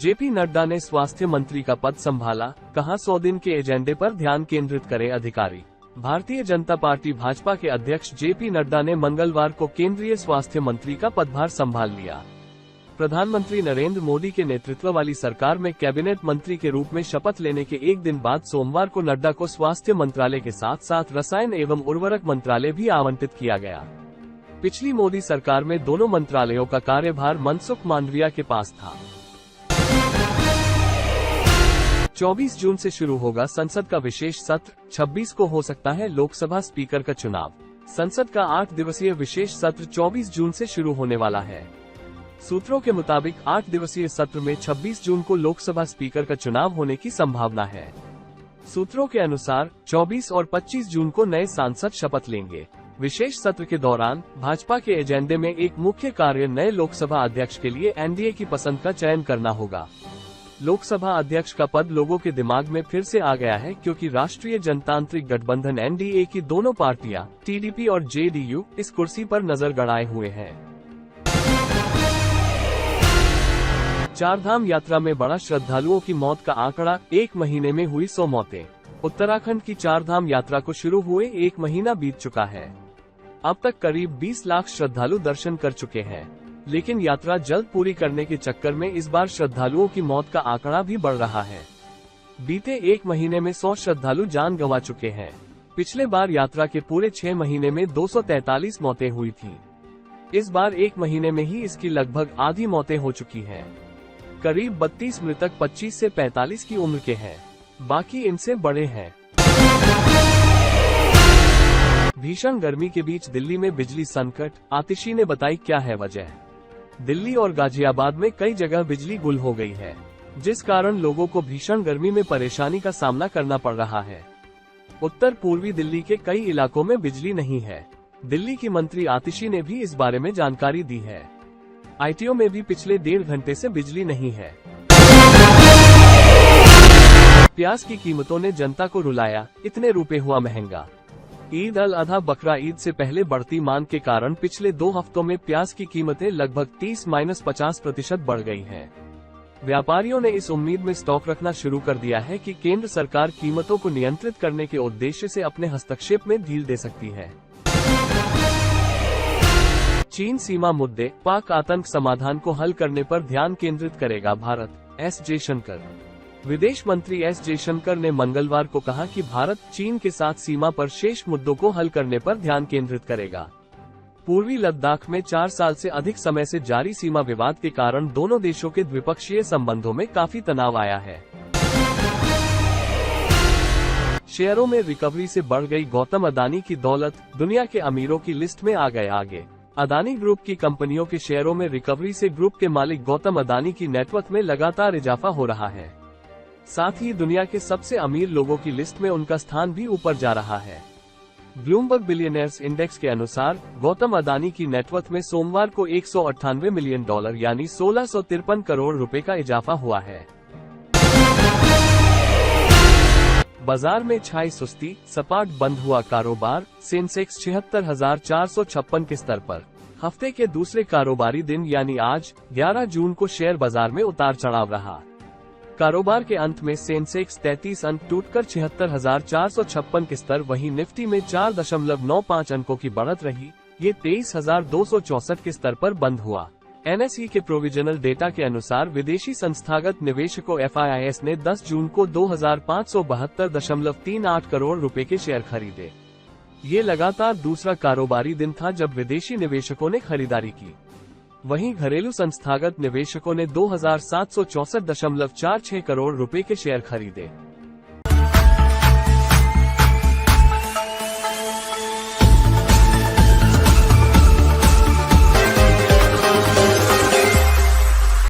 JP Nadda ने स्वास्थ्य मंत्री का पद संभाला, कहा 100 दिन के एजेंडे पर ध्यान केंद्रित करें अधिकारी। भारतीय जनता पार्टी भाजपा के अध्यक्ष जेपी नड्डा ने मंगलवार को केंद्रीय स्वास्थ्य मंत्री का पदभार संभाल लिया। प्रधानमंत्री नरेंद्र मोदी के नेतृत्व वाली सरकार में कैबिनेट मंत्री के रूप में शपथ लेने के एक दिन बाद सोमवार को नड्डा को स्वास्थ्य मंत्रालय के साथ साथ रसायन एवं उर्वरक मंत्रालय भी आवंटित किया गया। पिछली मोदी सरकार में दोनों मंत्रालयों का कार्यभार मनसुख मांडविया के पास था। 24 जून से शुरू होगा संसद का विशेष सत्र, 26 को हो सकता है लोकसभा स्पीकर का चुनाव। संसद का 8 दिवसीय विशेष सत्र 24 जून से शुरू होने वाला है। सूत्रों के मुताबिक 8 दिवसीय सत्र में 26 जून को लोकसभा स्पीकर का चुनाव होने की संभावना है। सूत्रों के अनुसार 24 और 25 जून को नए सांसद शपथ लेंगे। विशेष सत्र के दौरान भाजपा के एजेंडे में एक मुख्य कार्य नए लोकसभा अध्यक्ष के लिए एनडीए की पसंद का चयन करना होगा। लोकसभा अध्यक्ष का पद लोगों के दिमाग में फिर से आ गया है, क्योंकि राष्ट्रीय जनतांत्रिक गठबंधन एनडीए की दोनों पार्टियां टीडीपी और जेडीयू इस कुर्सी पर नजर गड़ाए हुए हैं। चारधाम यात्रा में बढ़ा श्रद्धालुओं की मौत का आंकड़ा, 1 महीने में हुई 100 मौतें। उत्तराखंड की चारधाम यात्रा को शुरू हुए 1 महीना बीत चुका है। अब तक करीब 20 लाख श्रद्धालु दर्शन कर चुके हैं, लेकिन यात्रा जल्द पूरी करने के चक्कर में इस बार श्रद्धालुओं की मौत का आंकड़ा भी बढ़ रहा है। बीते 1 महीने में 100 श्रद्धालु जान गंवा चुके हैं। पिछले बार यात्रा के पूरे 6 महीने में 243 मौतें हुई थीं। इस बार 1 महीने में ही इसकी लगभग आधी मौतें हो चुकी हैं। करीब 32 मृतक 25 से 45 की उम्र के हैं, बाकी इनसे बड़े हैं। भीषण गर्मी के बीच दिल्ली में बिजली संकट, आतिशी ने बताई क्या है वजह। दिल्ली और गाजियाबाद में कई जगह बिजली गुल हो गई है, जिस कारण लोगों को भीषण गर्मी में परेशानी का सामना करना पड़ रहा है। उत्तर पूर्वी दिल्ली के कई इलाकों में बिजली नहीं है। दिल्ली की मंत्री आतिशी ने भी इस बारे में जानकारी दी है। आईटीओ में भी पिछले 1.5 घंटे से बिजली नहीं है। प्याज की कीमतों ने जनता को रुलाया, इतने रुपए हुआ महंगा। ईद अल अधा बकरा ईद से पहले बढ़ती मांग के कारण पिछले 2 हफ्तों में प्याज की कीमतें लगभग 30-50% बढ़ गई हैं। व्यापारियों ने इस उम्मीद में स्टॉक रखना शुरू कर दिया है कि केंद्र सरकार कीमतों को नियंत्रित करने के उद्देश्य से अपने हस्तक्षेप में ढील दे सकती है। चीन सीमा मुद्दे, पाक आतंक समाधान को हल करने पर ध्यान केंद्रित करेगा भारत, एस जयशंकर। विदेश मंत्री एस जयशंकर ने मंगलवार को कहा कि भारत चीन के साथ सीमा पर शेष मुद्दों को हल करने पर ध्यान केंद्रित करेगा। पूर्वी लद्दाख में 4 साल से अधिक समय से जारी सीमा विवाद के कारण दोनों देशों के द्विपक्षीय संबंधों में काफी तनाव आया है। शेयरों में रिकवरी से बढ़ गई गौतम अदानी की दौलत, दुनिया के अमीरों की लिस्ट में आ गए आगे। अदानी ग्रुप की कंपनियों के शेयरों में रिकवरी से ग्रुप के मालिक गौतम अदानी की नेटवर्थ में लगातार इजाफा हो रहा है। साथ ही दुनिया के सबसे अमीर लोगों की लिस्ट में उनका स्थान भी ऊपर जा रहा है। ब्लूमबर्ग बिलियनियर्स इंडेक्स के अनुसार गौतम अदानी की नेटवर्थ में सोमवार को $198 मिलियन यानी 1653 करोड़ रुपए का इजाफा हुआ है। बाजार में छाई सुस्ती, सपाट बंद हुआ कारोबार। सेंसेक्स 76,456 के स्तर पर। हफ्ते के दूसरे कारोबारी दिन यानी आज 11 जून को शेयर बाजार में उतार चढ़ाव रहा। कारोबार के अंत में सेंसेक्स 33 अंक टूटकर 76,456 के स्तर, वहीं निफ्टी में 4.95 अंकों की बढ़त रही। ये 23,264 के स्तर पर बंद हुआ। एनएसई के प्रोविजनल डेटा के अनुसार विदेशी संस्थागत निवेशकों FIIs ने 10 जून को 2,572.38 करोड़ रुपए के शेयर खरीदे। ये लगातार दूसरा कारोबारी दिन था जब विदेशी निवेशकों ने खरीदारी की। वहीं घरेलू संस्थागत निवेशकों ने 2,764.46 करोड़ रुपए के शेयर खरीदे।